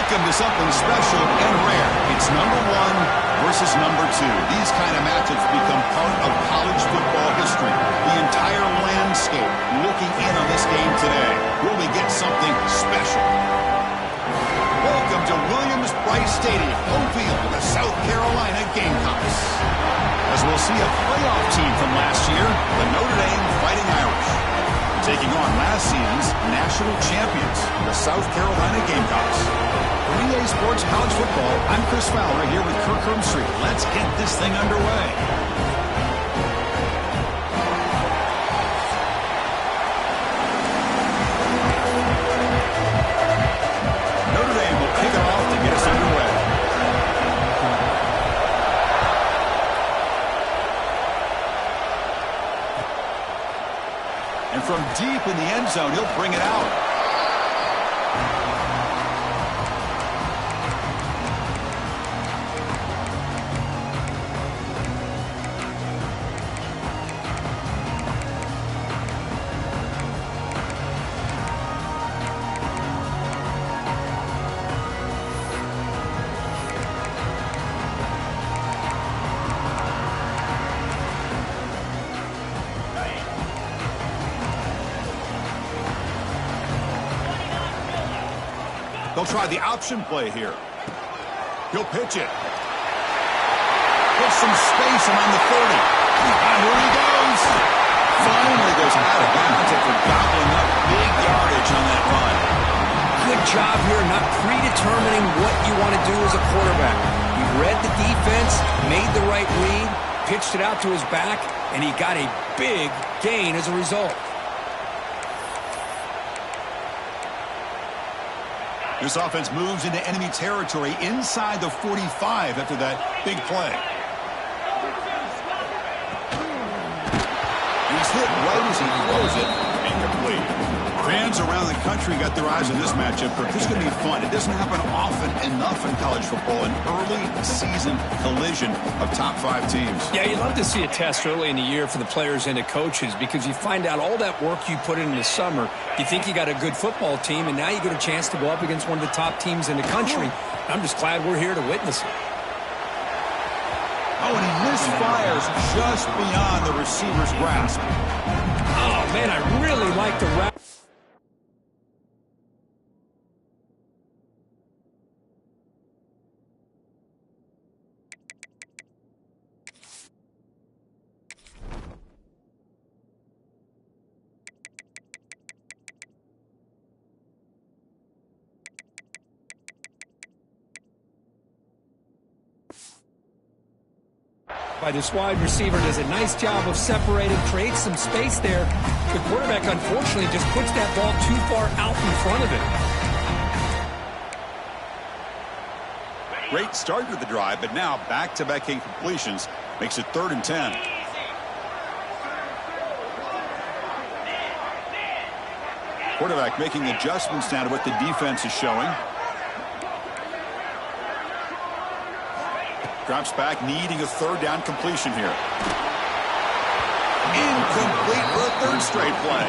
Welcome to something special and rare. It's number 1 versus number 2. These kind of matchups become part of college football history. The entire landscape looking in on this game today. Will we get something special? Welcome to Williams-Brice Stadium, home field of the South Carolina Gamecocks. As we'll see a playoff team from last year, the Notre Dame Fighting Irish, taking on last season's national champions, the South Carolina Gamecocks. For EA Sports College Football, I'm Chris Fowler here with Kirk Hermstreet. Let's get this thing underway. Notre Dame will kick it off to get us underway. And from deep in the end zone, he'll bring it out. They'll try the option play here. He'll pitch it. Put some space around the 30. And here he goes. Finally goes out of bounds after gobbling up big yardage on that run. Good job here, not predetermining what you want to do as a quarterback. He read the defense, made the right read, pitched it out to his back, and he got a big gain as a result. This offense moves into enemy territory inside the 45 after that big play. He's hit right as he throws it. Incomplete. Fans around the country got their eyes on this matchup, but this is going to be fun. It doesn't happen often enough in college football, an early season collision of top 5 teams. Yeah, you'd love to see a test early in the year for the players and the coaches because you find out all that work you put in the summer. You think you got a good football team, and now you get a chance to go up against one of the top teams in the country. I'm just glad we're here to witness it. Oh, and he misfires just beyond the receiver's grasp. Oh, man, I really like the route. By this wide receiver does a nice job of separating, creates some space there. The quarterback, unfortunately, just puts that ball too far out in front of him. Great start to the drive, but now back-to-back incompletions makes it 3rd and 10. Quarterback making adjustments now to what the defense is showing. Drops back, needing a 3rd down completion here. Incomplete for a 3rd straight play.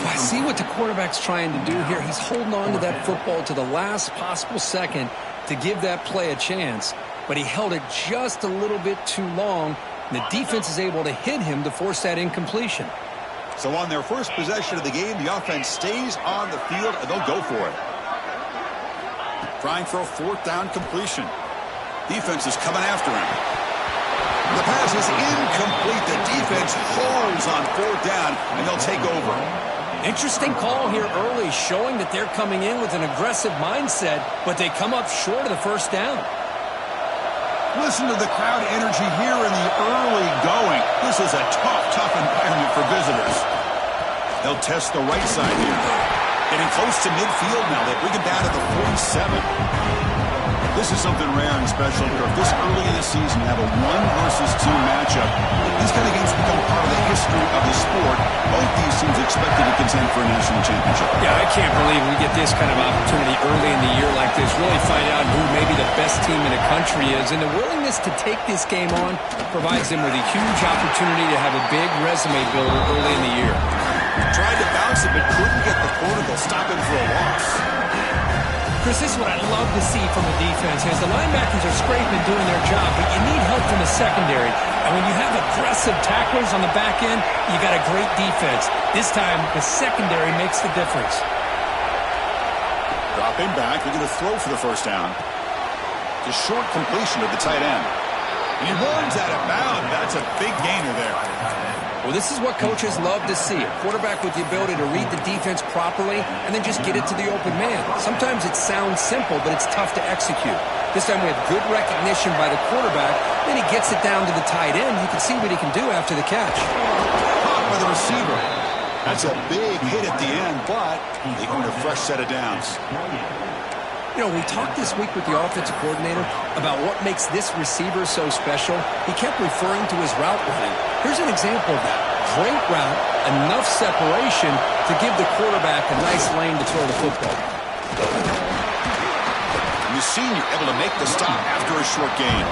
I see what the quarterback's trying to do here. He's holding on to that football to the last possible second to give that play a chance. But he held it just a little bit too long, and the defense is able to hit him to force that incompletion. So on their first possession of the game, the offense stays on the field, and they'll go for it. Trying for a 4th down completion. Defense is coming after him. The pass is incomplete. The defense holds on 4th down, and they'll take over. Interesting call here early, showing that they're coming in with an aggressive mindset, but they come up short of the 1st down. Listen to the crowd energy here in the early going. This is a tough environment for visitors. They'll test the right side here. Getting close to midfield now. They bring it down to the 47. This is something rare and special here. This early in the season, have a 1 versus 2 matchup. These kind of games become part of the history of the sport. Both these teams expected to contend for a national championship. Yeah, I can't believe we get this kind of opportunity early in the year like this. Really find out who maybe the best team in the country is. And the willingness to take this game on provides them with a huge opportunity to have a big resume builder early in the year. Tried to bounce it, but couldn't get the portal. Stop him for a loss. Chris, this is what I love to see from the defense. As the linebackers are scraping, doing their job, but you need help from the secondary. And when you have aggressive tacklers on the back end, you got a great defense. This time, the secondary makes the difference. Dropping back, looking to throw for the first down. Just short completion to the tight end. And he runs out of bounds. That's a big gainer there. Well, this is what coaches love to see. A quarterback with the ability to read the defense properly and then just get it to the open man. Sometimes it sounds simple, but it's tough to execute. This time we have good recognition by the quarterback. Then he gets it down to the tight end. You can see what he can do after the catch. Caught by the receiver. That's a big hit at the end, but they earn a fresh set of downs. You know, we talked this week with the offensive coordinator about what makes this receiver so special. He kept referring to his route running. Here's an example of that. Great route, enough separation to give the quarterback a nice lane to throw the football. And the senior able to make the stop after a short gain.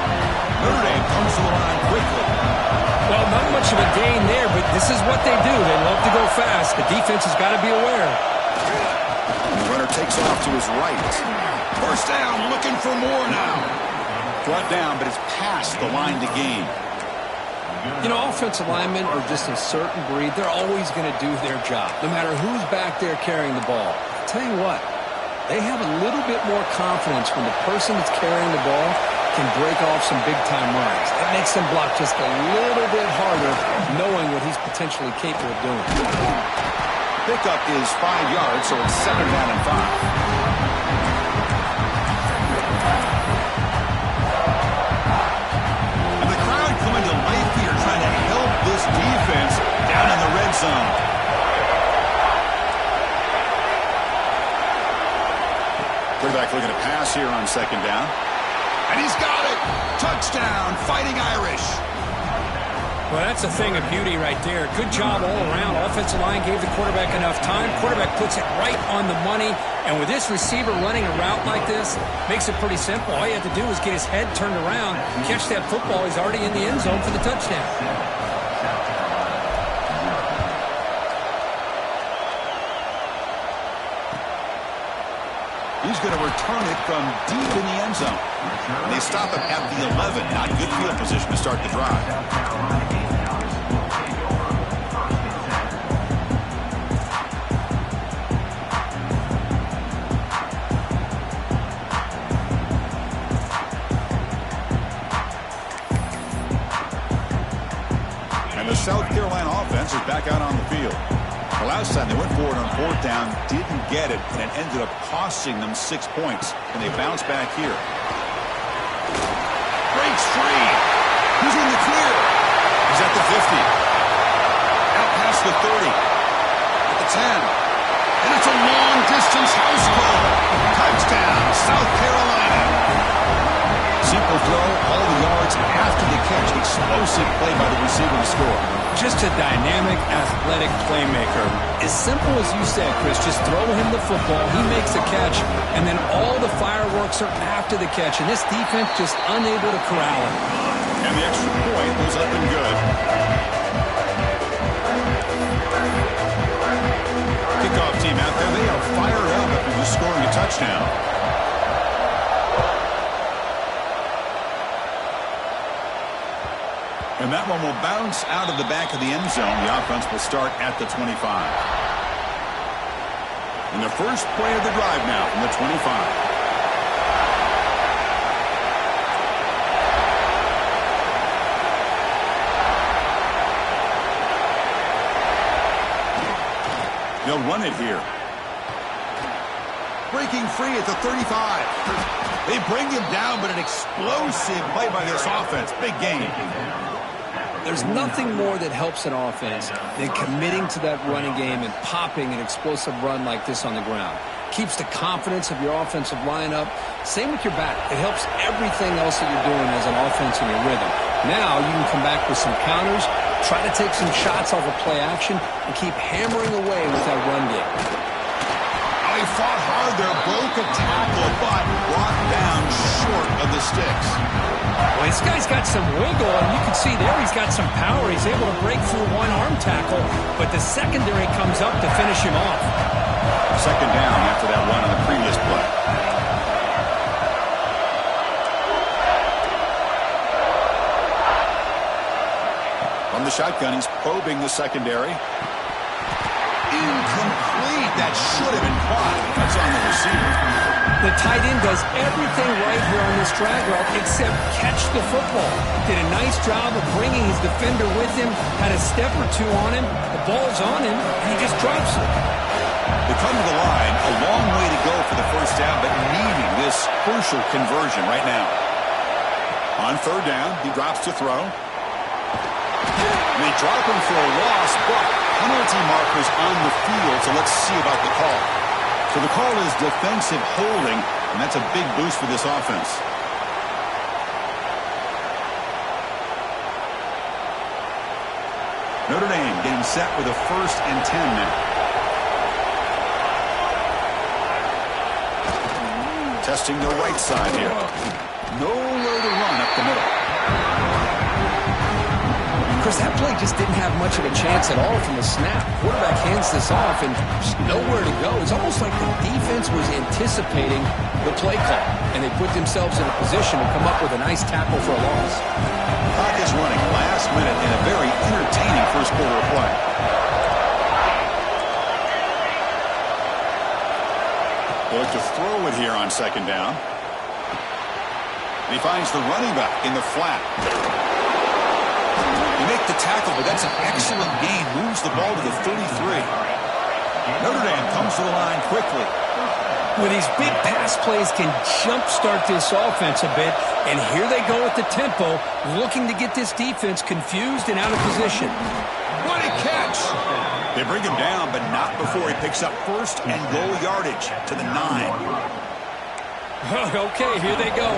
Notre Dame comes to the line quickly. Well, not much of a gain there, but this is what they do. They love to go fast. The defense has got to be aware. The runner takes off to his right. First down, looking for more now. Brought down, but it's past the line to gain. You know, offensive linemen are just a certain breed. They're always going to do their job, no matter who's back there carrying the ball. I'll tell you what, they have a little bit more confidence when the person that's carrying the ball can break off some big-time runs. It makes them block just a little bit harder, knowing what he's potentially capable of doing. Pickup is 5 yards, so it's 7 down and 5. Defense down in the red zone. Quarterback looking to pass here on second down. And he's got it. Touchdown, Fighting Irish. Well, that's a thing of beauty right there. Good job all around. Offensive line gave the quarterback enough time. Quarterback puts it right on the money. And with this receiver running a route like this, makes it pretty simple. All you have to do is get his head turned around, catch that football. He's already in the end zone for the touchdown. He's going to return it from deep in the end zone. They stop him at the 11. Not good field position to start the drive. And the South Carolina offense is back out on the field. The last time they went forward on fourth down, didn't get it, and it ended up costing them 6 points. And they bounce back here. Breaks free. He's in the clear. He's at the 50. Out past the 30. At the 10. And it's a long-distance house call. Touchdown, South Carolina. Simple throw, all the yards after the catch. Explosive play by the receiver to score. Just a dynamic, athletic playmaker. As simple as you said, Chris, just throw him the football, he makes a catch, and then all the fireworks are after the catch, and this defense just unable to corral him. And the extra point was up and good. Kickoff team out there, they are fired up after just scoring a touchdown. And that one will bounce out of the back of the end zone. The offense will start at the 25. And the first play of the drive now from the 25. They'll run it here. Breaking free at the 35. They bring him down, but an explosive play by this offense. Big game. There's nothing more that helps an offense than committing to that running game and popping an explosive run like this on the ground. Keeps the confidence of your offensive lineup. Same with your back. It helps everything else that you're doing as an offense in your rhythm. Now you can come back with some counters, try to take some shots off of play action, and keep hammering away with that run game. Oh, he fought hard there, broke a tackle, but brought down short of the sticks. Well, this guy's got some wiggle, and you can see there he's got some power. He's able to break through one arm tackle, but the secondary comes up to finish him off. Second down after that run on the previous play. From the shotgun, he's probing the secondary. Incomplete. That should have been caught. That's on the receiver. The tight end does everything right here on this drag route except catch the football. Did a nice job of bringing his defender with him, had a step or two on him, the ball's on him, and he just drops it. They come to the line, a long way to go for the first down, but needing this crucial conversion right now. On third down, he drops to throw. And they drop him for a loss, but penalty markers on the field, so let's see about the call. So the call is defensive holding, and that's a big boost for this offense. Notre Dame getting set with a 1st and 10 now. Testing the right side here. Nowhere to run up the middle. Chris, that play just didn't have much of a chance at all from the snap. Quarterback hands this off and just nowhere to go. It's almost like the defense was anticipating the play call, and they put themselves in a position to come up with a nice tackle for a loss. Clock is running last minute in a very entertaining first quarter of play. They look to throw it here on second down. And he finds the running back in the flat. They make the tackle, but that's an excellent gain. Moves the ball to the 33. Notre Dame comes to the line quickly. Well, these big pass plays can jumpstart this offense a bit, and here they go at the tempo, looking to get this defense confused and out of position. What a catch! They bring him down, but not before he picks up 1st and goal yardage to the 9. Okay, here they go.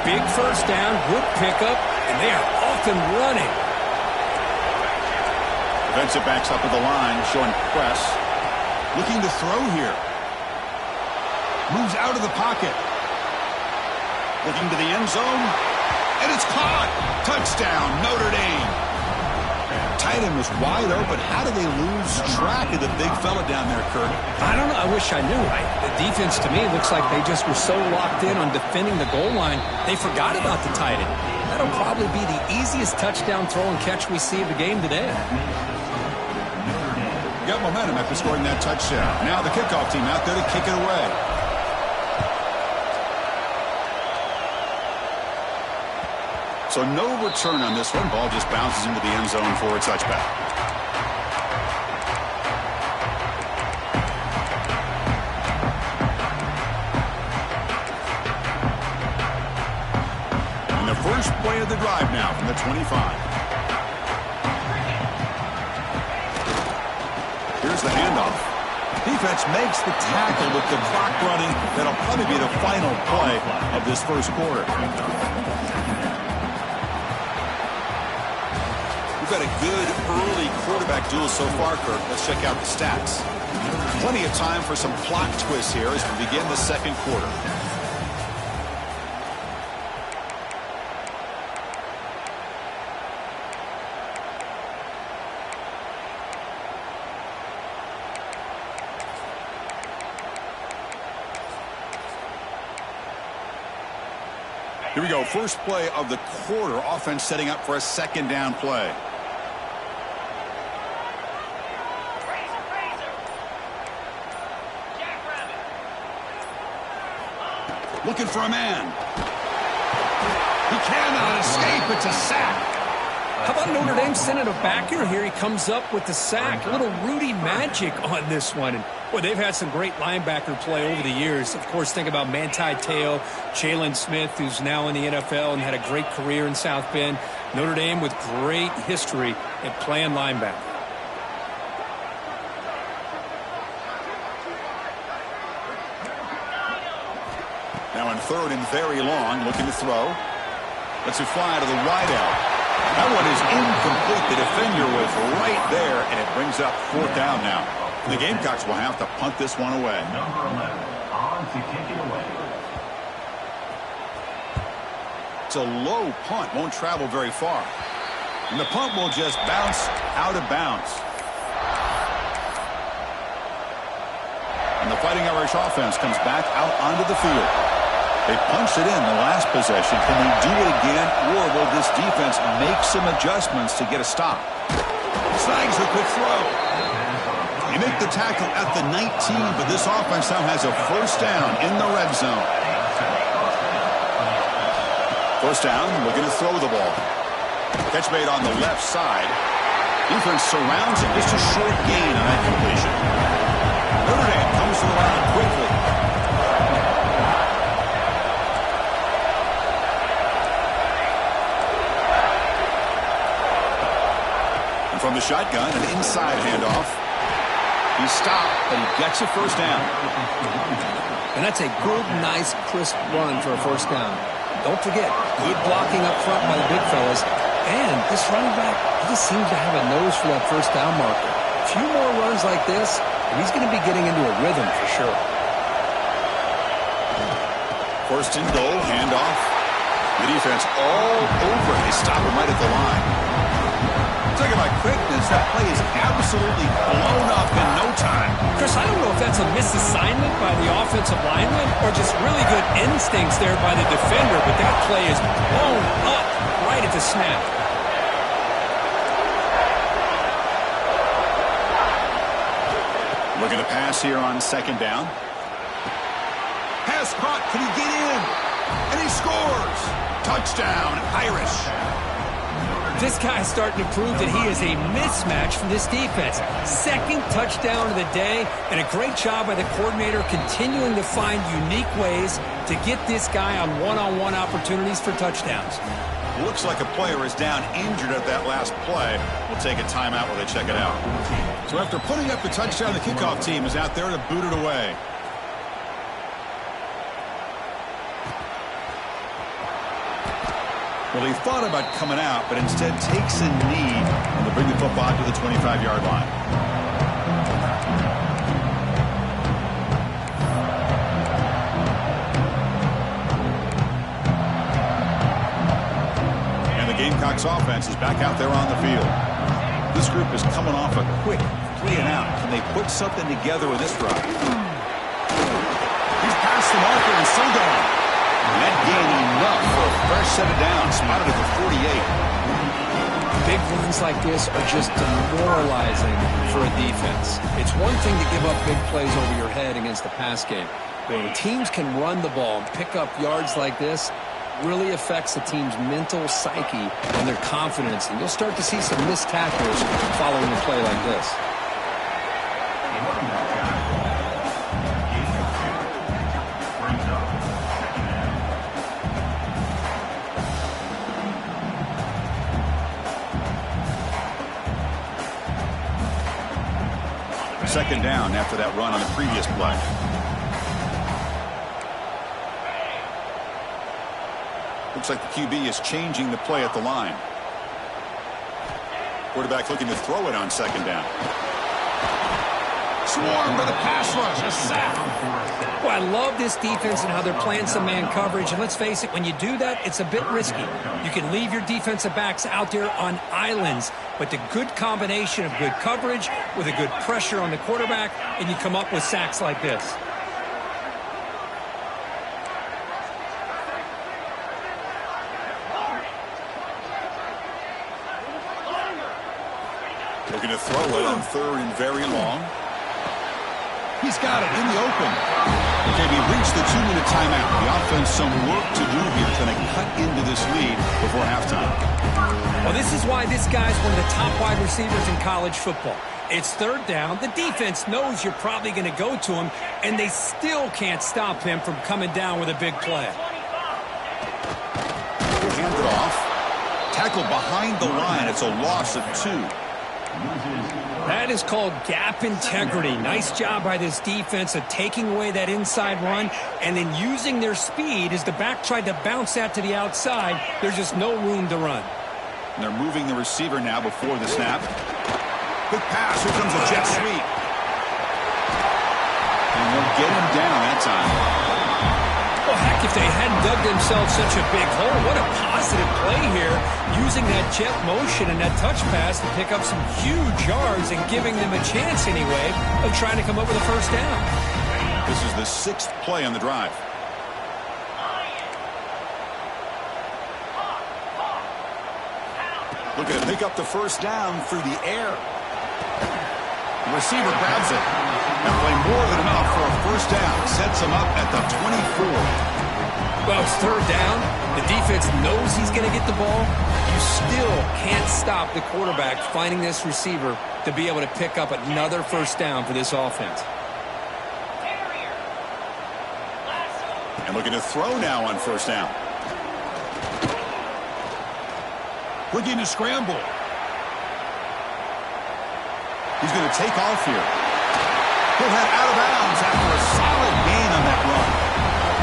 Big first down, good pickup, and they are off and running. Defensive backs up at the line, showing press. Looking to throw here. Moves out of the pocket. Looking to the end zone. And it's caught. Touchdown, Notre Dame. Tight end was wide open. How did they lose track of the big fella down there, Kirk? I don't know. I wish I knew. The defense, to me, looks like they just were so locked in on defending the goal line, they forgot about the tight end. That'll probably be the easiest touchdown throw and catch we see of the game today. Got momentum after scoring that touchdown. Now the kickoff team out there to kick it away. So no return on this one. Ball just bounces into the end zone for a touchback. And the first play of the drive now from the 25. Here's the handoff. Defense makes the tackle with the clock running. That'll probably be the final play of this first quarter. We've got a good early quarterback duel so far, Kirk. Let's check out the stats. Plenty of time for some plot twists here as we begin the second quarter. Here we go. First play of the quarter. Offense setting up for a second down play. Looking for a man. He cannot escape. It's a sack. How about Notre Dame sending a backer here? He comes up with the sack. A little Rudy magic on this one. And boy, they've had some great linebacker play over the years. Of course, think about Manti Te'o, Jalen Smith, who's now in the NFL and had a great career in South Bend. Notre Dame with great history at playing linebacker. Now on 3rd and very long, looking to throw. Lets it fly to the wide out. That one is incomplete. The defender was right there, and it brings up 4th down now. The Gamecocks will have to punt this one away. Number 11 on to kick it away. It's a low punt, won't travel very far. And the punt will just bounce out of bounds. And the Fighting Irish offense comes back out onto the field. They punched it in the last possession. Can they do it again, or will this defense make some adjustments to get a stop? Snags a quick throw. They make the tackle at the 19, but this offense now has a first down in the red zone. First down, looking to throw the ball. Catch made on the left side. Defense surrounds it. Just a short gain on that completion. Notre Dame comes to the line quickly. And from the shotgun, an inside handoff. He stopped, but he gets a first down. And that's a good, nice, crisp run for a first down. Don't forget, good blocking up front by the big fellas. And this running back, he just seems to have a nose for that first down marker. A few more runs like this, and he's going to be getting into a rhythm for sure. First and goal, handoff. The defense all over. They stop him right at the line. Talking about quickness, that play is absolutely blown up in no time. Chris, I don't know if that's a misassignment by the offensive lineman or just really good instincts there by the defender, but that play is blown up right at the snap. Looking to pass here on second down. Pass caught. Can he get in? And he scores. Touchdown, Irish. This guy's starting to prove that he is a mismatch for this defense. Second touchdown of the day, and a great job by the coordinator continuing to find unique ways to get this guy on one-on-one opportunities for touchdowns. Looks like a player is down injured at that last play. We'll take a timeout while they check it out. So after putting up the touchdown, the kickoff team is out there to boot it away. Well, he thought about coming out, but instead takes a knee and to bring the football to the 25-yard line. And the Gamecocks offense is back out there on the field. This group is coming off a quick 3 and out. Can they put something together with this drive? He's past the marker and so gone. And that gained enough for a fresh set of downs, spotted at the 48. Big runs like this are just demoralizing for a defense. It's one thing to give up big plays over your head against the pass game, but when teams can run the ball and pick up yards like this, really affects the team's mental psyche and their confidence, and you'll start to see some missed tackles following a play like this. Second down after that run on the previous play. Looks like the QB is changing the play at the line. Quarterback looking to throw it on second down. Swarmed by the pass rush. A sack. Well, I love this defense and how they're playing some man coverage. And let's face it, when you do that, it's a bit risky. You can leave your defensive backs out there on islands. But the good combination of good coverage with a good pressure on the quarterback, and you come up with sacks like this. Looking to throw it on third and very long. He's got it in the open. Okay, we reached the 2-minute timeout. The offense some work to do here, trying to cut into this lead before halftime. Well, this is why this guy's one of the top wide receivers in college football. It's third down. The defense knows you're probably going to go to him, and they still can't stop him from coming down with a big play. Hand it off. Tackle behind the line. It's a loss of 2. That is called gap integrity. Nice job by this defense of taking away that inside run and then using their speed as the back tried to bounce that to the outside. There's just no room to run. And they're moving the receiver now before the snap. Quick pass. Here comes a jet sweep. And they'll get him down that time. Well, heck, if they hadn't dug themselves such a big hole, what a positive play here, using that jet motion and that touch pass to pick up some huge yards and giving them a chance anyway of trying to come up with a first down. This is the 6th play on the drive. Looking to pick up the first down through the air. The receiver grabs it. That play more than enough for a first down. Sets him up at the 24. Well, it's third down. The defense knows he's going to get the ball. You still can't stop the quarterback finding this receiver to be able to pick up another first down for this offense. And looking to throw now on first down. Looking to scramble. He's going to take off here. He'll head out of bounds after a solid gain on that run.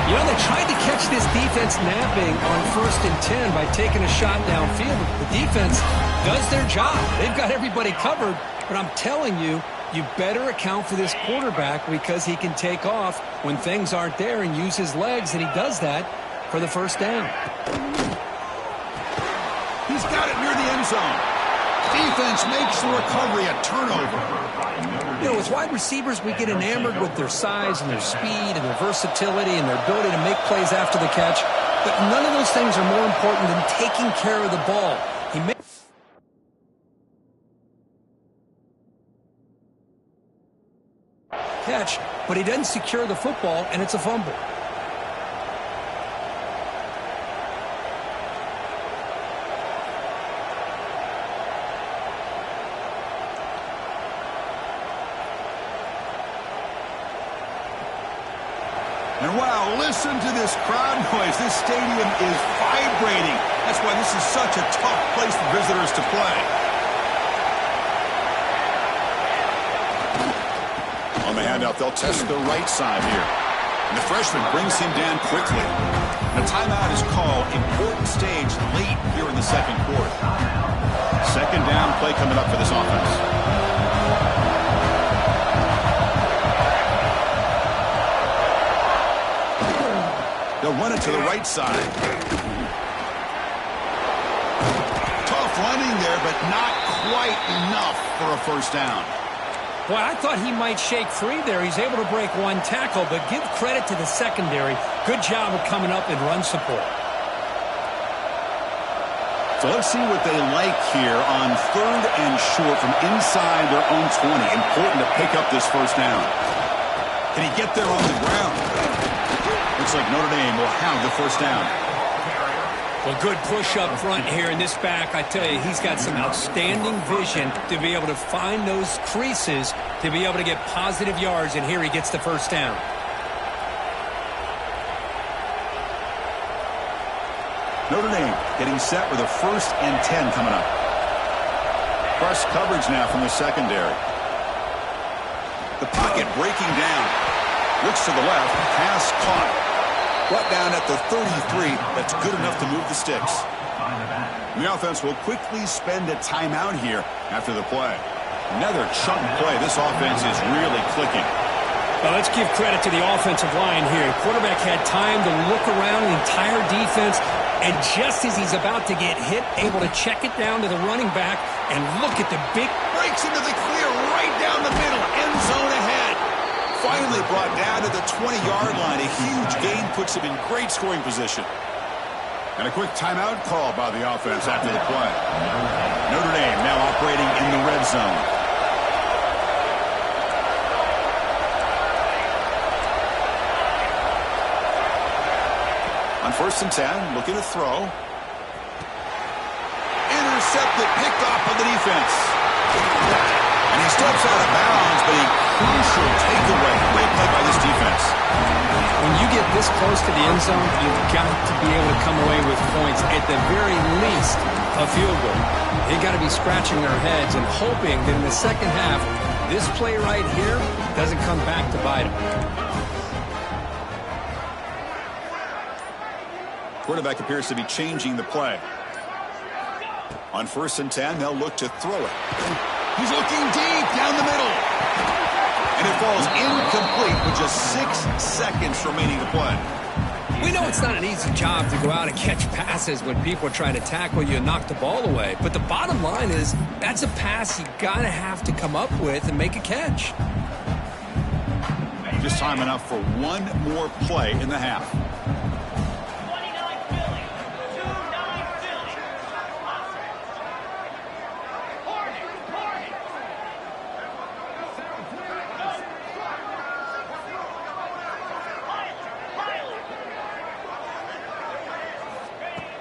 You know, they tried to catch this defense napping on 1st and 10 by taking a shot downfield. The defense does their job. They've got everybody covered. But I'm telling you, you better account for this quarterback because he can take off when things aren't there and use his legs, and he does that for the first down. He's got it near the end zone. Defense makes the recovery a turnover. You know, with wide receivers, we get enamored with their size and their speed and their versatility and their ability to make plays after the catch. But none of those things are more important than taking care of the ball. He may catch, but he doesn't secure the football, and it's a fumble. And wow, listen to this crowd noise. This stadium is vibrating. That's why this is such a tough place for visitors to play. On the handout, they'll test the right side here. And the freshman brings him down quickly. And a timeout is called. Important stage late here in the second quarter. Second down play coming up for this offense. They'll run it to the right side. Tough running there, but not quite enough for a first down. Well, I thought he might shake free there. He's able to break one tackle, but give credit to the secondary. Good job of coming up and run support. So let's see what they like here on 3rd and short from inside their own 20. Important to pick up this first down. Can he get there on the ground? Looks like Notre Dame will have the first down. Well, good push up front here in this back. I tell you, he's got some outstanding vision to be able to find those creases, to be able to get positive yards, and here he gets the first down. Notre Dame getting set with a 1st and 10 coming up. Press coverage now from the secondary. The pocket breaking down. Looks to the left. Pass caught. Brought down at the 33. That's good enough to move the sticks. The offense will quickly spend a timeout here after the play. Another chunk play. This offense is really clicking. Well, let's give credit to the offensive line here. Quarterback had time to look around the entire defense, and just as he's about to get hit, able to check it down to the running back, and look at the big... Breaks into the clear right down the middle. End zone ahead. Finally brought down to the 20-yard line. A huge gain puts him in great scoring position. And a quick timeout call by the offense after the play. Notre Dame now operating in the red zone. On 1st and 10, looking to throw. Intercepted, picked off by the defense. And he steps out of bounds, but a crucial takeaway. Great play by this defense. When you get this close to the end zone, you've got to be able to come away with points. At the very least, a field goal. They've got to be scratching their heads and hoping that in the second half, this play right here doesn't come back to bite them. Quarterback appears to be changing the play. On 1st and 10, they'll look to throw it. He's looking deep down the middle. And it falls incomplete with just 6 seconds remaining to play. We know it's not an easy job to go out and catch passes when people are trying to tackle you and knock the ball away. But the bottom line is that's a pass you got to have to come up with and make a catch. Just time enough for one more play in the half.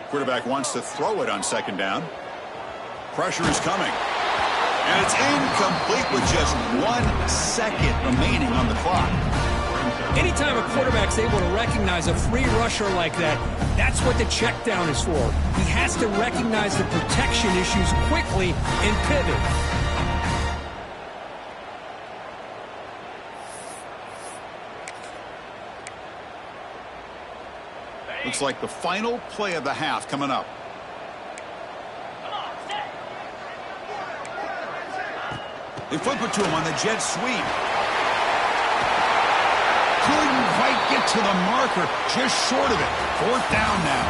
Quarterback wants to throw it on second down. Pressure is coming. And it's incomplete with just 1 second remaining on the clock. Anytime a quarterback's able to recognize a free rusher like that, that's what the check down is for. He has to recognize the protection issues quickly and pivot. Looks like the final play of the half coming up. They flip it to him on the jet sweep. Couldn't quite get to the marker, just short of it. 4th down now.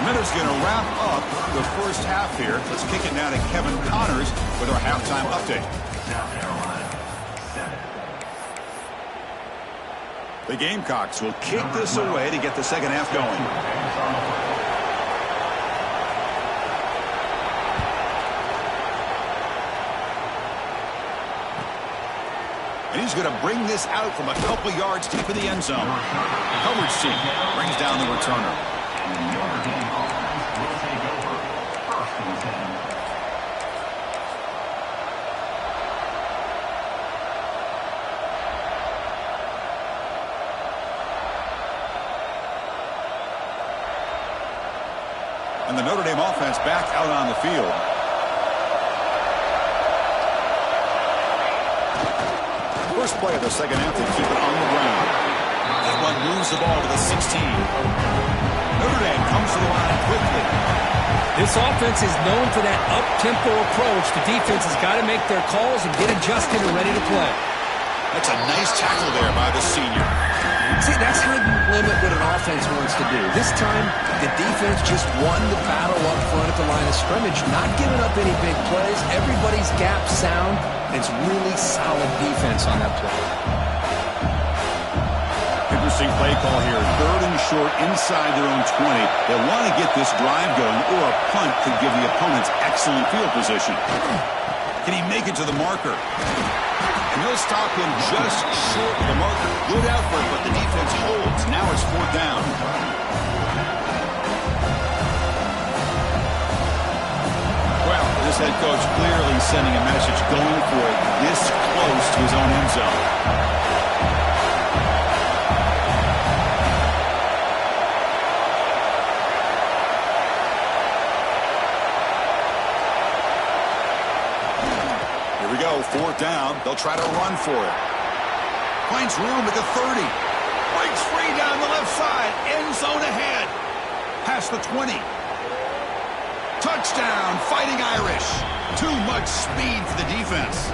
Miller's going to wrap up the first half here. Let's kick it now to Kevin Connors with our halftime update. The Gamecocks will kick this away to get the second half going. And he's going to bring this out from a couple yards deep in the end zone. Hubbard's team brings down the returner. And the Notre Dame offense back out on the field. First play of the second half, they keep it on the ground. That one moves the ball to the 16. Notre Dame comes to the line quickly. This offense is known for that up-tempo approach. The defense has got to make their calls and get adjusted and ready to play. That's a nice tackle there by the senior. See, that's how you limit what an offense wants to do. This time, the defense just won the battle up front at the line of scrimmage, not giving up any big plays. Everybody's gap sound. It's really solid defense on that play. Interesting play call here. 3rd and short inside their own 20. They want to get this drive going, or a punt could give the opponents excellent field position. Can he make it to the marker? And he'll stop him just short of the marker. Good effort, but the defense holds. Now it's 4th down. Well, this head coach clearly sending a message, going for it this close to his own end zone. Here we go, 4th down. They'll try to run for it. Finds room at the 30. Breaks free down the left side. End zone ahead. Past the 20. Touchdown, Fighting Irish. Too much speed for the defense.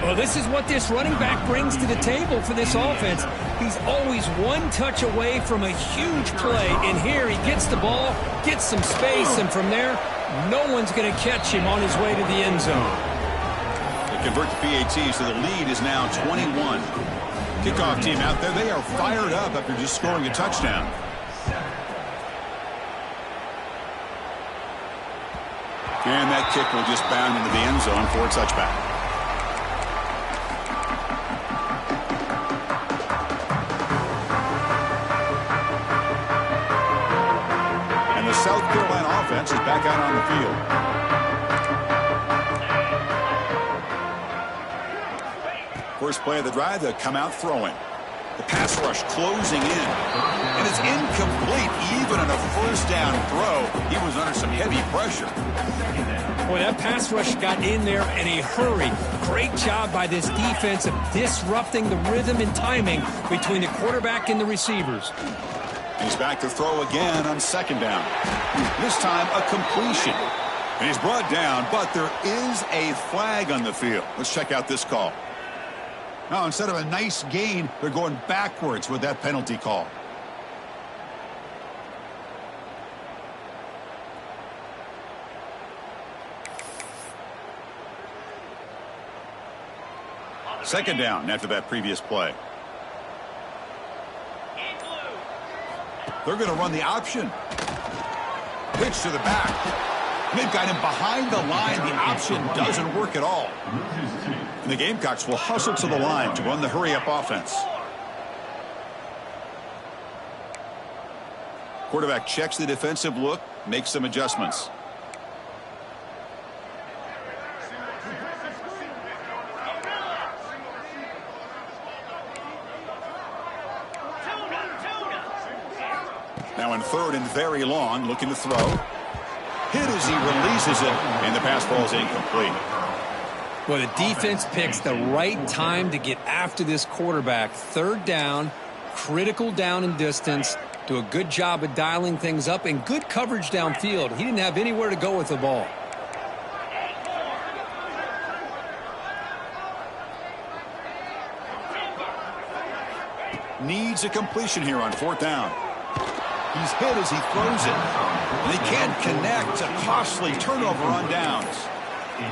Well, this is what this running back brings to the table for this offense. He's always one touch away from a huge play. And here he gets the ball, gets some space, and from there, no one's going to catch him on his way to the end zone. They convert the PAT, so the lead is now 21. Kickoff team out there, they are fired up after just scoring a touchdown. And that kick will just bound into the end zone for a touchback. And the South Carolina offense is back out on the field. First play of the drive, they'll come out throwing. The pass rush closing in. And it's incomplete. Even on a 1st down throw, he was under some heavy pressure. Boy, that pass rush got in there in a hurry. Great job by this defense of disrupting the rhythm and timing between the quarterback and the receivers. He's back to throw again on 2nd down. This time a completion. And he's brought down, but there is a flag on the field. Let's check out this call. Now, instead of a nice gain, they're going backwards with that penalty call. Second down after that previous play. They're going to run the option. Pitch to the back. They've got him behind the line. The option doesn't work at all. And the Gamecocks will hustle to the line to run the hurry-up offense. Quarterback checks the defensive look, makes some adjustments. Now in third and very long, looking to throw. Hit as he releases it, and the pass ball is incomplete. Well, the defense picks the right time to get after this quarterback. Third down, critical down and distance. Do a good job of dialing things up and good coverage downfield. He didn't have anywhere to go with the ball. Needs a completion here on fourth down. He's hit as he throws it. And he can't connect. A costly turnover on downs.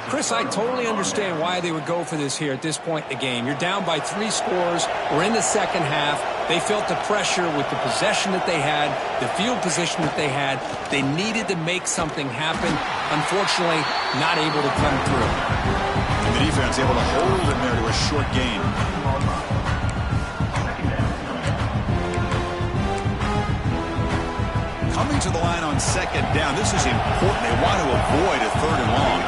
Chris, I totally understand why they would go for this here at this point in the game. You're down by 3 scores. We're in the second half. They felt the pressure with the possession that they had, the field position that they had. They needed to make something happen. Unfortunately, not able to come through. And the defense able to hold him there to a short gain. Coming to the line on second down. This is important. They want to avoid a third and long.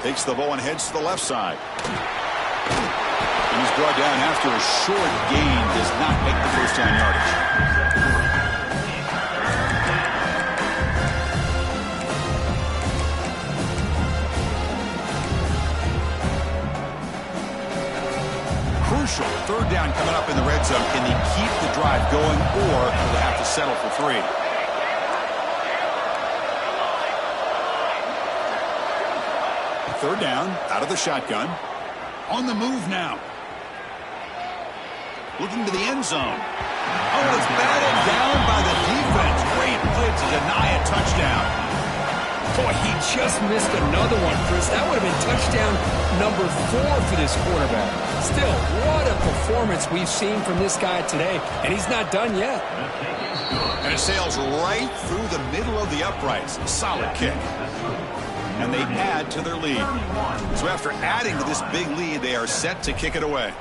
Takes the ball and heads to the left side. And he's brought down after a short gain. Does not make the first down yardage. Crucial. Third down coming up in the red zone. Can they keep the drive going, or will they have to settle for 3? Third down, out of the shotgun. On the move now. Looking to the end zone. Oh, it's batted down by the defense. Great play to deny a touchdown. Boy, he just missed another one, Chris. That would have been touchdown number 4 for this quarterback. Still, what a performance we've seen from this guy today, and he's not done yet. And it sails right through the middle of the uprights. Solid kick. And they add to their lead. So after adding to this big lead, they are set to kick it away.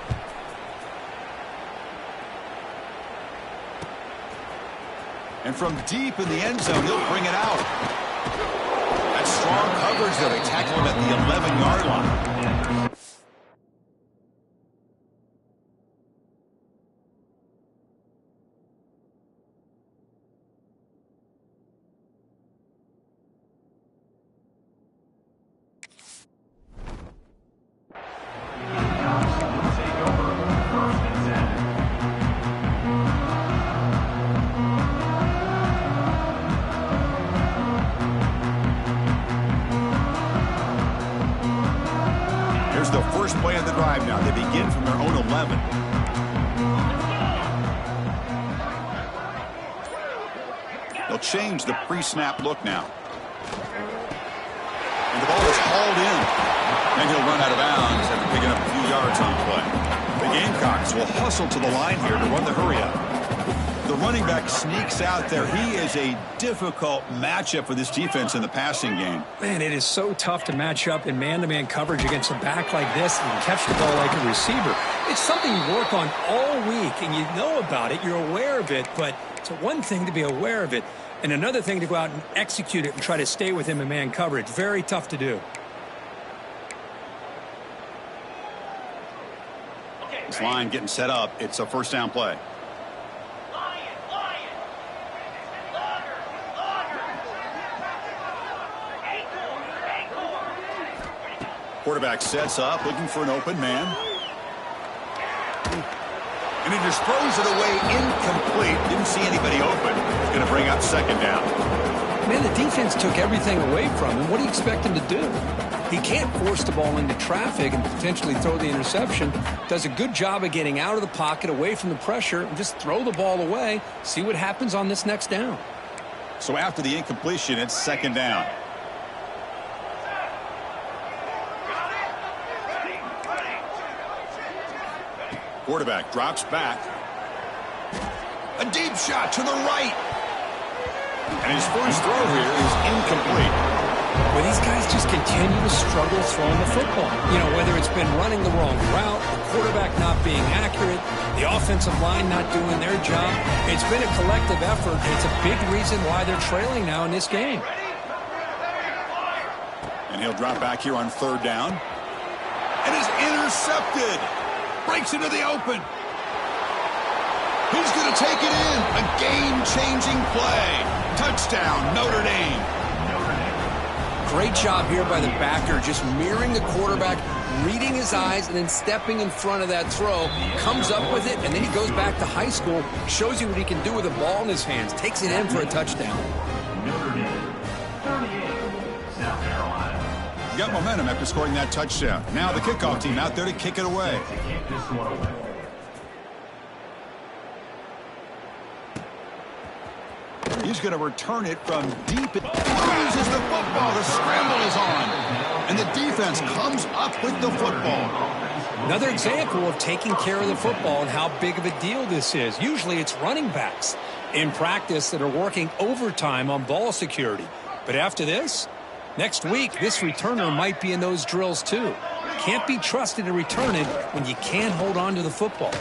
And from deep in the end zone, they'll bring it out. That's strong coverage, though. They tackle him at the 11-yard line. The first play of the drive now. They begin from their own 11. They'll change the pre-snap look now. And the ball is hauled in. And he'll run out of bounds after picking up a few yards on the play. The Gamecocks will hustle to the line here to run the hurry-up. The running back sneaks out there. He is a difficult matchup for this defense in the passing game. Man, it is so tough to match up in man-to-man coverage against a back like this and catch the ball like a receiver. It's something you work on all week, and you know about it. You're aware of it, but it's one thing to be aware of it, and another thing to go out and execute it and try to stay with him in man coverage. Very tough to do. This line getting set up. It's a first down play. Quarterback sets up, looking for an open man. And he just throws it away incomplete. Didn't see anybody open. He's going to bring up second down. Man, the defense took everything away from him. What do you expect him to do? He can't force the ball into traffic and potentially throw the interception. Does a good job of getting out of the pocket, away from the pressure, and just throw the ball away. See what happens on this next down. So after the incompletion, it's second down. Quarterback drops back. A deep shot to the right. And his first throw here is incomplete. Well, these guys just continue to struggle throwing the football. You know, whether it's been running the wrong route, the quarterback not being accurate, the offensive line not doing their job. It's been a collective effort, and it's a big reason why they're trailing now in this game. And he'll drop back here on third down. And is intercepted. Breaks into the open. He's going to take it in. A game-changing play. Touchdown, Notre Dame. Great job here by the backer, just mirroring the quarterback, reading his eyes, and then stepping in front of that throw. Comes up with it, and then he goes back to high school, shows you what he can do with a ball in his hands, takes it in for a touchdown. Notre Dame, 38, South Carolina. Got momentum after scoring that touchdown. Now the kickoff team out there to kick it away. To kick this one away. He's going to return it from deep. Loses the football. The scramble is on. And the defense comes up with the football. Another example of taking care of the football and how big of a deal this is. Usually it's running backs in practice that are working overtime on ball security. But after this, next week, this returner might be in those drills too. Can't be trusted to return it when you can't hold on to the football.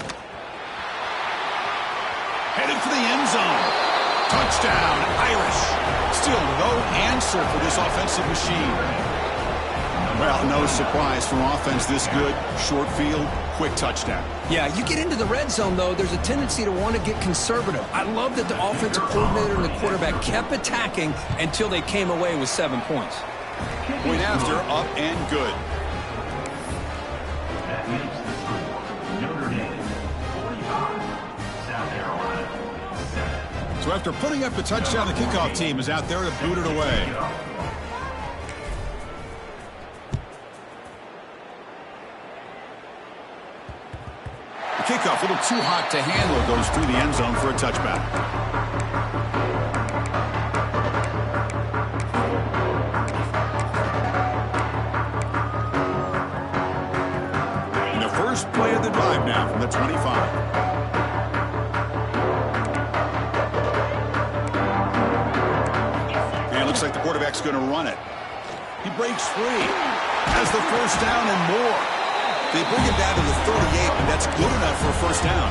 Headed for the end zone. Touchdown, Irish. Still no answer for this offensive machine. Well, no surprise from offense this good. Short field, quick touchdown. Yeah, you get into the red zone, though, there's a tendency to want to get conservative. I love that the offensive coordinator and the quarterback kept attacking until they came away with 7 points. Point after, up and good. That makes the score. Notre Dame, 45, South Carolina, 7. So after putting up the touchdown, the kickoff team is out there to boot it away. The kickoff, a little too hot to handle, goes through the end zone for a touchback. And the first play of the drive now from the 25. Looks like the quarterback's going to run it. He breaks free. Has the first down and more. They bring it down to the 38, and that's good enough for a first down.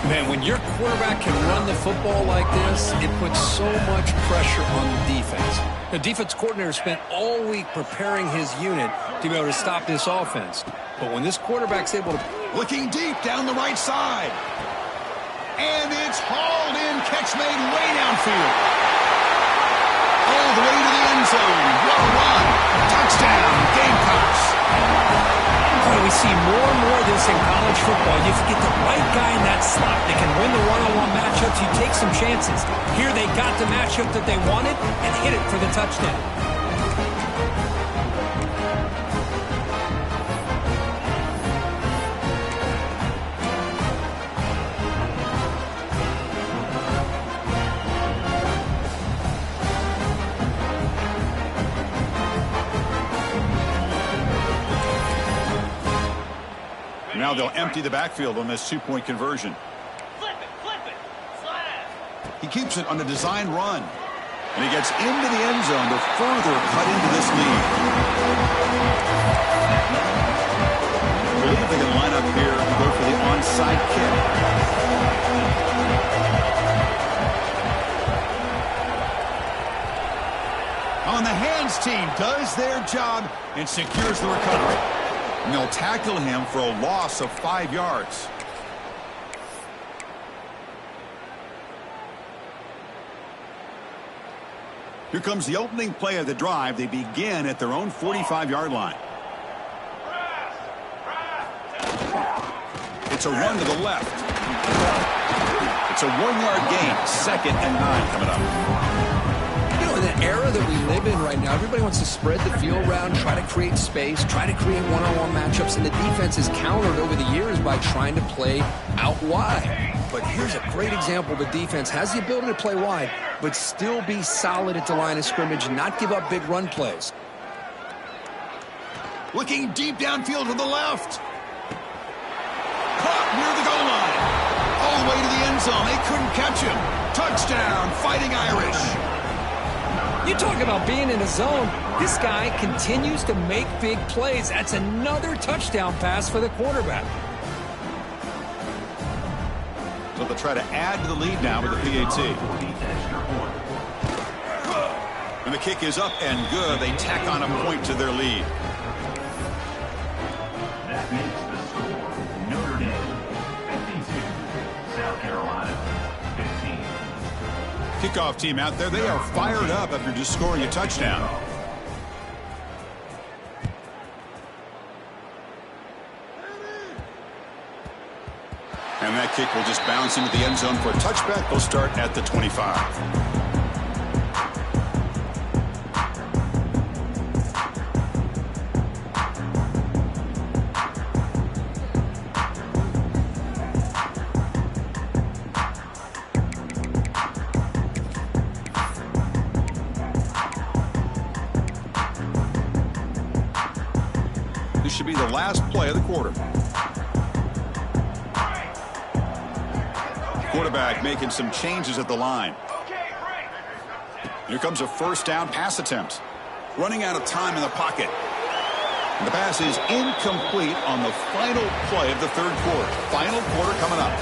Man, when your quarterback can run the football like this, it puts so much pressure on the defense. The defense coordinator spent all week preparing his unit to be able to stop this offense. But when this quarterback's able to... Looking deep down the right side. And it's hauled in. Catch made way downfield. All the way to the end zone. What a run. Touchdown, Gamecocks. Boy, we see more and more of this in college football. If you get the right guy in that slot that can win the one-on-one matchups, you take some chances. Here they got the matchup that they wanted and hit it for the touchdown. Now they'll empty the backfield on this two-point conversion. Flip it, slash. He keeps it on a design run. And he gets into the end zone to further cut into this lead. I believe they can line up here and go for the onside kick. On the hands team does their job and secures the recovery. And they'll tackle him for a loss of 5 yards. Here comes the opening play of the drive. They begin at their own 45-yard line. It's a run to the left. It's a 1-yard gain. 2nd and 9 coming up. You know, in the era that we live in right now, everybody wants to spread the field around, try to create space, try to create one-on-one matchups, and the defense is countered over the years by trying to play out wide. But here's a great example. The defense has the ability to play wide, but still be solid at the line of scrimmage and not give up big run plays. Looking deep downfield to the left. Caught near the goal line. All the way to the end zone. They couldn't catch him. Touchdown, Fighting Irish. You talk about being in a zone. This guy continues to make big plays. That's another touchdown pass for the quarterback. So they'll try to add to the lead now with the PAT. And the kick is up and good. They tack on a point to their lead. That makes the score Notre Dame 52, South Carolina 15. Kickoff team out there. They are fired up after just scoring a touchdown. And that kick will just bounce into the end zone for a touchback. They'll start at the 25. This should be the last play of the quarter. Quarterback making some changes at the line. Here comes a first down pass attempt. Running out of time in the pocket. And the pass is incomplete on the final play of the third quarter. Final quarter coming up.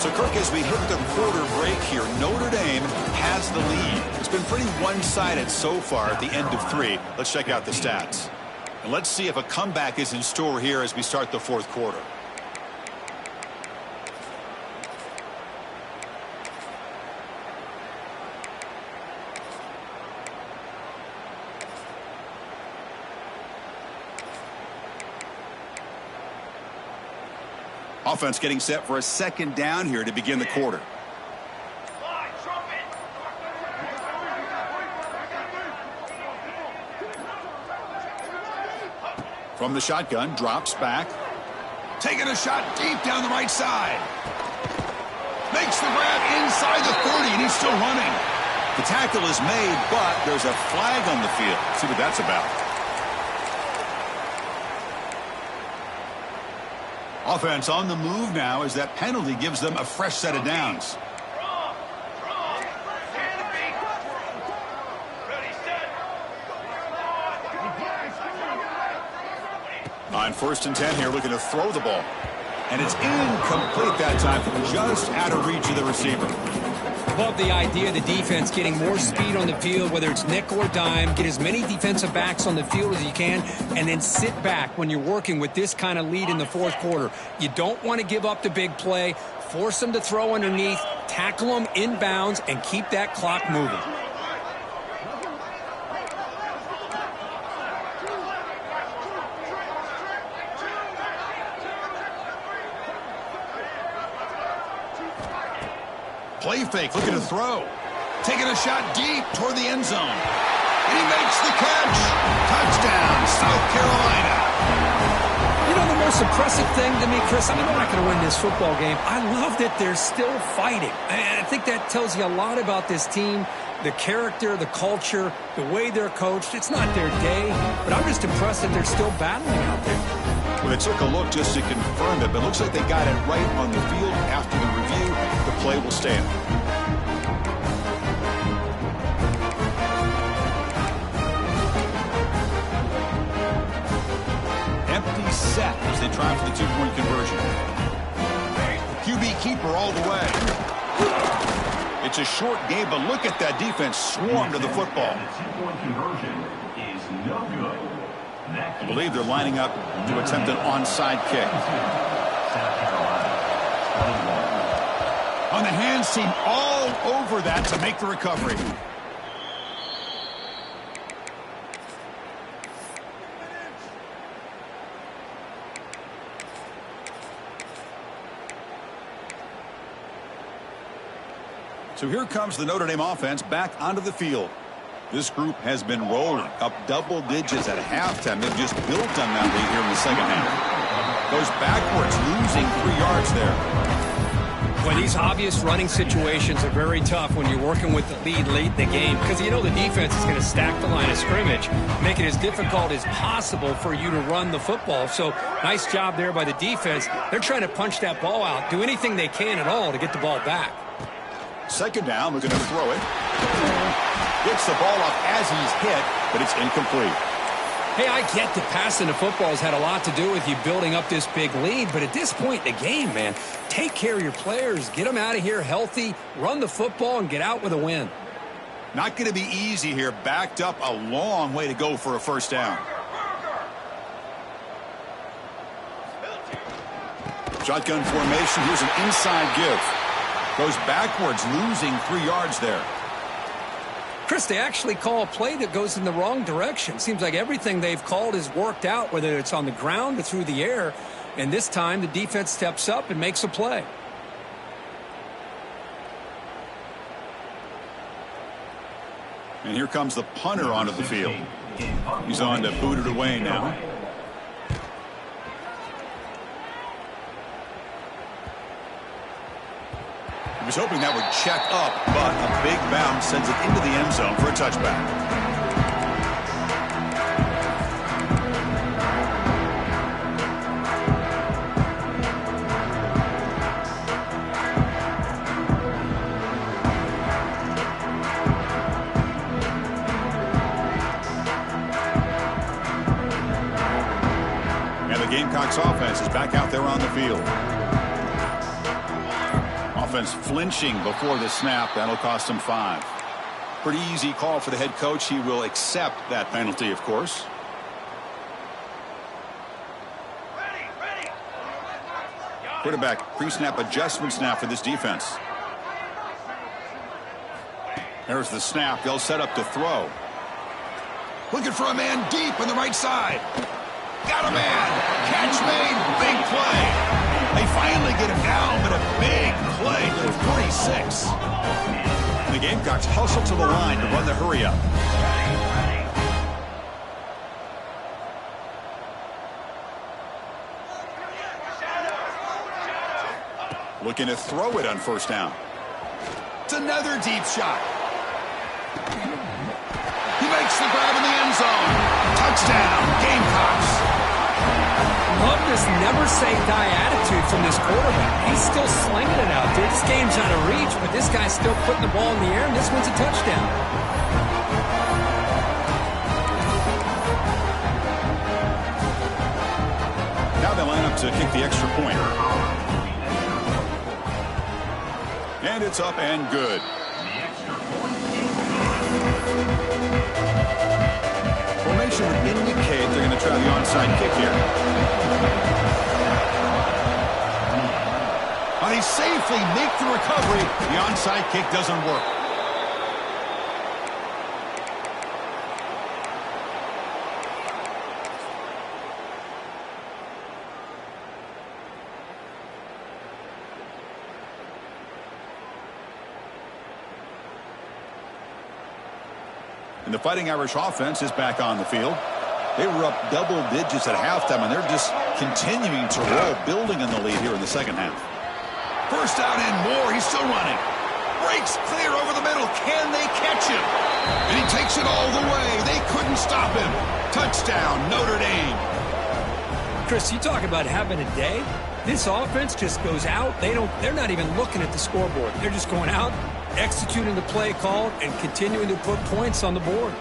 So, Kirk, as we hit the quarter break here, Notre Dame has the lead. It's been pretty one-sided so far at the end of 3. Let's check out the stats. And let's see if a comeback is in store here as we start the fourth quarter. Offense getting set for a second down here to begin the quarter. From the shotgun, drops back. Taking a shot deep down the right side. Makes the grab inside the 30, and he's still running. The tackle is made, but there's a flag on the field. Let's see what that's about. Offense on the move now as that penalty gives them a fresh set of downs. On 1st and 10 here, looking to throw the ball. And it's incomplete that time, just out of reach of the receiver. Love the idea of the defense getting more speed on the field, whether it's nickel or dime. Get as many defensive backs on the field as you can, and then sit back when you're working with this kind of lead in the fourth quarter. You don't want to give up the big play. Force them to throw underneath, tackle them inbounds, and keep that clock moving. Play fake, looking to throw. Taking a shot deep toward the end zone. And he makes the catch. Touchdown, South Carolina. You know, the most impressive thing to me, Chris, I mean, they're not going to win this football game. I love that they're still fighting. And I think that tells you a lot about this team, the character, the culture, the way they're coached. It's not their day, but I'm just impressed that they're still battling out there. Well, they took a look just to confirm it, but it looks like they got it right on the field after the review. The play will stand. Empty set as they try for the two-point conversion. QB keeper all the way. It's a short game, but look at that defense swarm to the football. The two-point conversion is no good. I believe they're lining up to attempt an onside kick. South Carolina 21. On the hands team all over that to make the recovery. So here comes the Notre Dame offense back onto the field. This group has been rolling up double digits at halftime. They've just built on that lead here in the second half. Goes backwards, losing 3 yards there. Well, these obvious running situations are very tough when you're working with the lead late in the game because you know the defense is going to stack the line of scrimmage, make it as difficult as possible for you to run the football. So nice job there by the defense. They're trying to punch that ball out, do anything they can at all to get the ball back. Second down, looking to throw it. Gets the ball up as he's hit, but it's incomplete. Hey, I get that passing the football has had a lot to do with you building up this big lead, but at this point in the game, man, take care of your players, get them out of here healthy, run the football, and get out with a win. Not going to be easy here. Backed up a long way to go for a first down. Shotgun formation. Here's an inside give. Goes backwards, losing 3 yards there. Chris, they actually call a play that goes in the wrong direction. Seems like everything they've called has worked out, whether it's on the ground or through the air. And this time the defense steps up and makes a play. And here comes the punter onto the field. He's on to boot it away now. He was hoping that would check up, but a big bounce sends it into the end zone for a touchback. And the Gamecocks offense is back out there on the field. Offense flinching before the snap. That'll cost him 5. Pretty easy call for the head coach. He will accept that penalty, of course. Quarterback pre-snap adjustments now for this defense. There's the snap. They'll set up to throw. Looking for a man deep on the right side. Got a man. Catch made. Big play. They finally get him down, but a big play to 46. The Gamecocks hustle to the line to run the hurry up. Looking to throw it on first down. It's another deep shot. He makes the grab in the end zone. Touchdown, Gamecocks. Love this never-say-die attitude from this quarterback. He's still slinging it out there. This game's out of reach, but this guy's still putting the ball in the air, and this one's a touchdown. Now they line up to kick the extra point. And it's up and good. Formation would indicate they're going to try the onside kick here. They safely make the recovery. The onside kick doesn't work. And the Fighting Irish offense is back on the field. They were up double digits at halftime, and they're just continuing to roll, building on the lead here in the second half. First down and more. He's still running. Breaks clear over the middle. Can they catch him? And he takes it all the way. They couldn't stop him. Touchdown, Notre Dame. Chris, you talk about having a day. This offense just goes out. They're not even looking at the scoreboard. They're just going out, executing the play called, and continuing to put points on the board.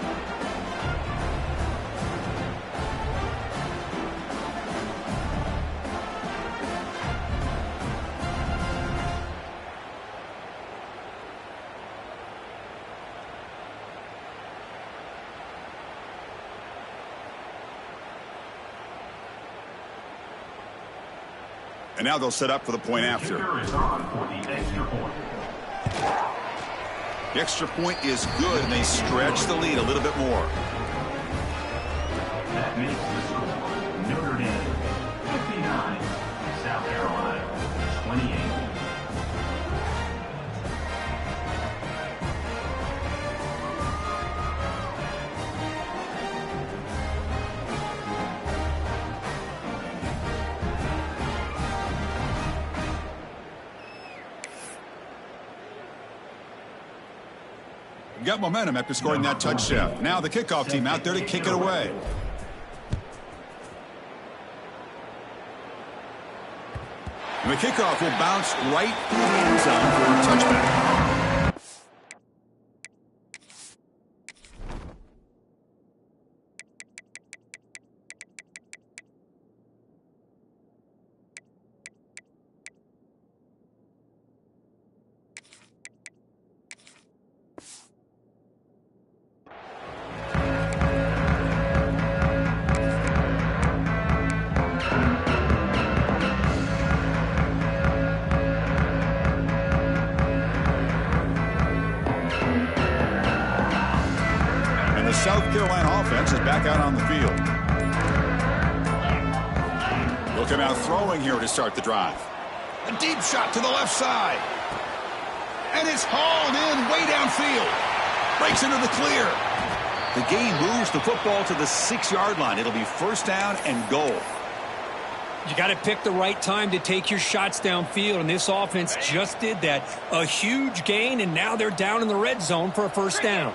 And now they'll set up for the point after. The extra point is good, and they stretch the lead a little bit more. That makes the score Notre Dame 59, South Carolina 28. Got momentum after scoring that touchdown. Now the kickoff team out there to kick it away. And the kickoff will bounce right through the end zone for a touchback. Carolina offense is back out on the field. They'll come out throwing here to start the drive. A deep shot to the left side. And it's hauled in way downfield. Breaks into the clear. The game moves the football to the 6-yard line. It'll be first down and goal. You got to pick the right time to take your shots downfield, and this offense just did that. A huge gain, and now they're down in the red zone for a first down.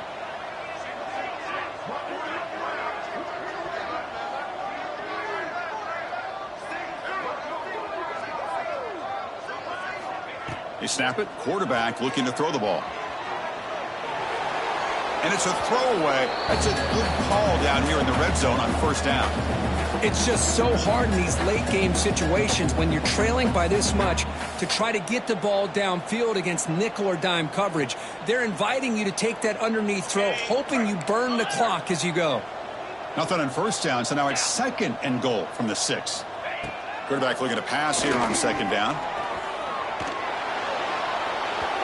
They snap it. Quarterback looking to throw the ball. And it's a throwaway. That's a good call down here in the red zone on first down. It's just so hard in these late-game situations when you're trailing by this much to try to get the ball downfield against nickel or dime coverage. They're inviting you to take that underneath throw, hoping you burn the clock as you go. Nothing on first down, so now it's second and goal from the 6. Quarterback looking to pass here on second down.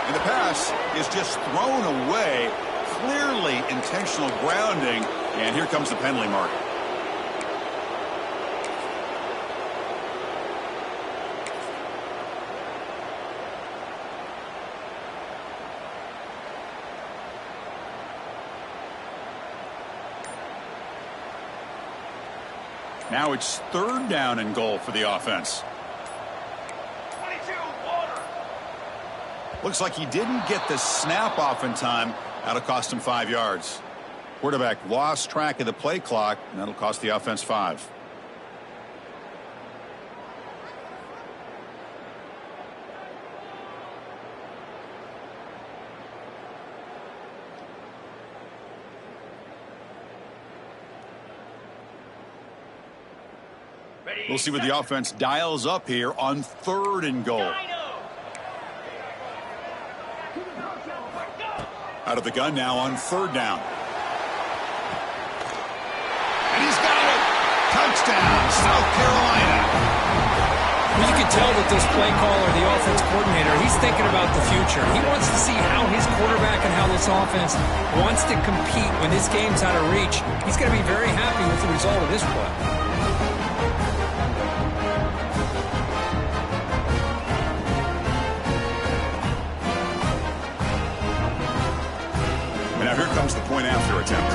And the pass is just thrown away. Clearly intentional grounding. And here comes the penalty mark. Now it's third down and goal for the offense. 22, water. Looks like he didn't get the snap off in time. That'll cost him 5 yards. Quarterback lost track of the play clock, and that'll cost the offense 5. We'll see what the offense dials up here on third and goal. Out of the gun now on third down. And he's got it. Touchdown, South Carolina. Well, you can tell that this play caller, the offense coordinator, he's thinking about the future. He wants to see how his quarterback and how this offense wants to compete when this game's out of reach. He's going to be very happy with the result of this play. Now here comes the point after attempt.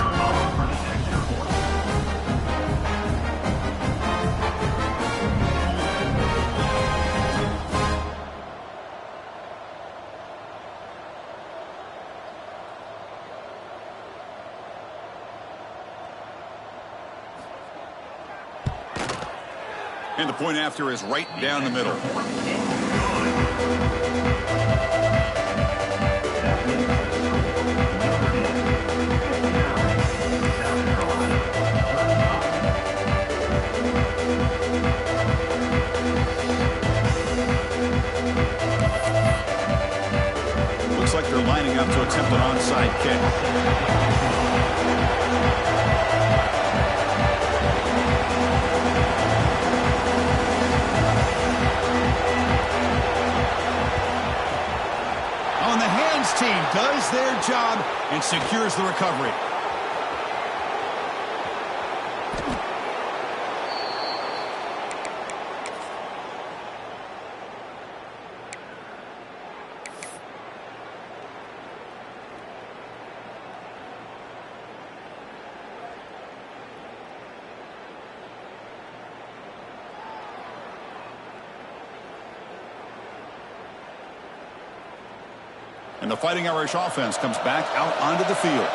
And the point after is right down the middle. Looks like they're lining up to attempt an onside kick. On the hands team does their job and secures the recovery. And the Fighting Irish offense comes back out onto the field.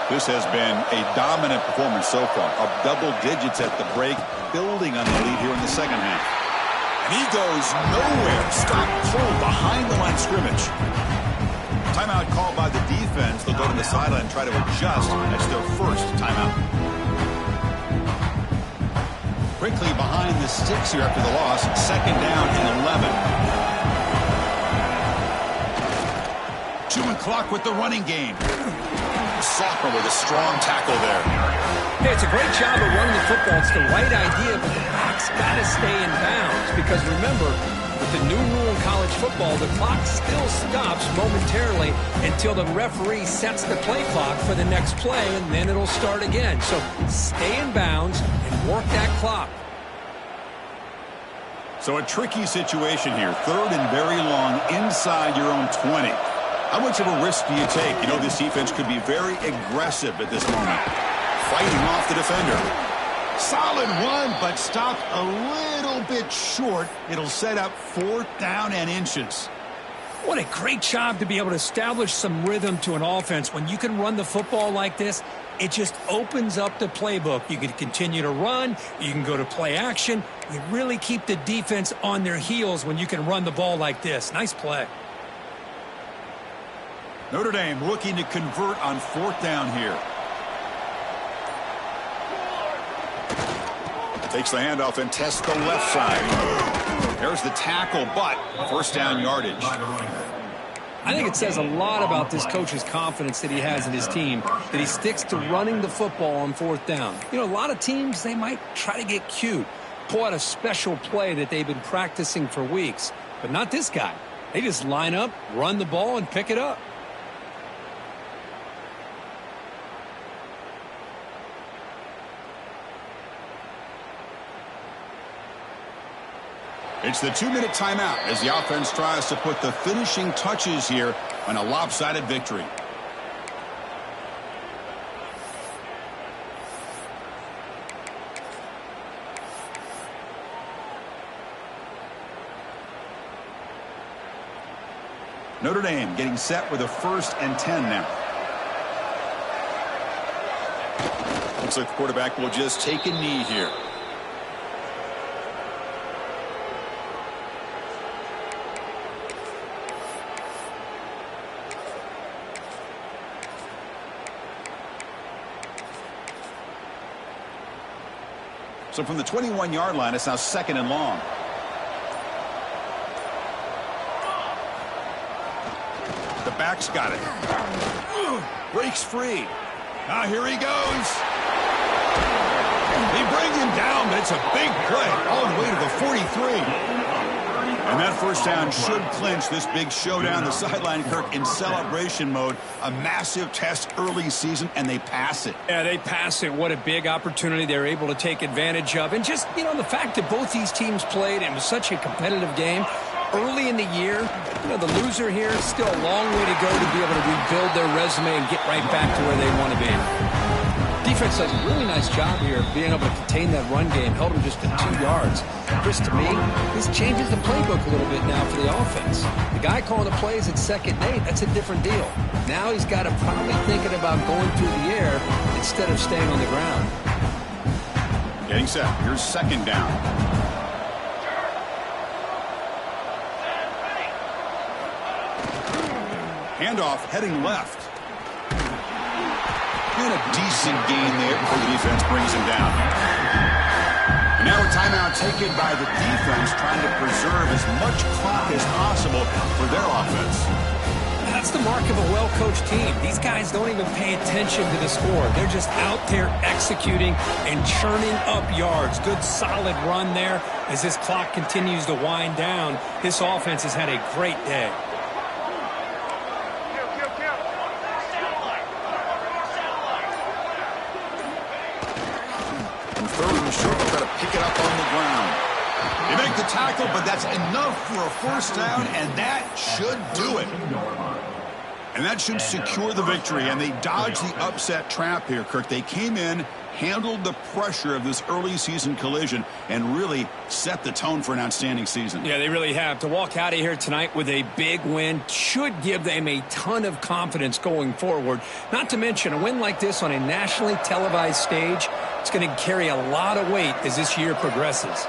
This has been a dominant performance so far. Up double digits at the break, building on the lead here in the second half. And he goes nowhere. Stop cold behind the line of scrimmage. Timeout called by the defense. They'll go to the sideline and try to adjust. That's their first timeout. Quickly behind the sticks here after the loss. Second down and 11. Chewing clock with the running game. Sophomore with a strong tackle there. Yeah, it's a great job of running the football. It's the right idea, but the back's got to stay in bounds because remember, the With the new rule in college football, the clock still stops momentarily until the referee sets the play clock for the next play, and then it'll start again. So stay in bounds and work that clock. So a tricky situation here. 3rd and very long inside your own 20. How much of a risk do you take? You know, this defense could be very aggressive at this moment. Fighting off the defender. Solid run, but stopped a little bit short. It'll set up 4th down and inches. What a great job to be able to establish some rhythm to an offense. When you can run the football like this, it just opens up the playbook. You can continue to run. You can go to play action. You really keep the defense on their heels when you can run the ball like this. Nice play. Notre Dame looking to convert on 4th down here. Takes the handoff and tests the left side. There's the tackle, but 1st down yardage. I think it says a lot about this coach's confidence that he has in his team, that he sticks to running the football on 4th down. You know, a lot of teams, they might try to get cute, pull out a special play that they've been practicing for weeks. But not this guy. They just line up, run the ball, and pick it up. It's the 2-minute timeout as the offense tries to put the finishing touches here on a lopsided victory. Notre Dame getting set with a 1st and 10 now. Looks like the quarterback will just take a knee here. So from the 21-yard line, it's now 2nd and long. The back's got it. Breaks free. Now here he goes. They bring him down, but it's a big play all the way to the 43. And that 1st down should clinch this big showdown. The sideline, Kirk, in celebration mode. A massive test early season, and they pass it. Yeah, they pass it. What a big opportunity they're able to take advantage of. And just, you know, the fact that both these teams played, and it was such a competitive game early in the year. You know, the loser here is still a long way to go to be able to rebuild their resume and get right back to where they want to be. Defense does a really nice job here of being able to contain that run game, held them just to 2 yards. Chris, to me, this changes the playbook a little bit now for the offense. The guy calling the plays at 2nd and 8, that's a different deal. Now he's got to probably thinking about going through the air instead of staying on the ground. Getting set. Here's 2nd down. Handoff heading left. And a decent gain there before the defense brings him down. And now a timeout taken by the defense, trying to preserve as much clock as possible for their offense. That's the mark of a well-coached team. These guys don't even pay attention to the score. They're just out there executing and churning up yards. Good, solid run there as this clock continues to wind down. This offense has had a great day. Short, got to pick it up on the ground. They make the tackle, but that's enough for a 1st down, and that should do it. And that should secure the victory, and they dodged the upset trap here, Kirk. They came in, handled the pressure of this early season collision, and really set the tone for an outstanding season. Yeah, they really have. To walk out of here tonight with a big win should give them a ton of confidence going forward. Not to mention, a win like this on a nationally televised stage, it's going to carry a lot of weight as this year progresses.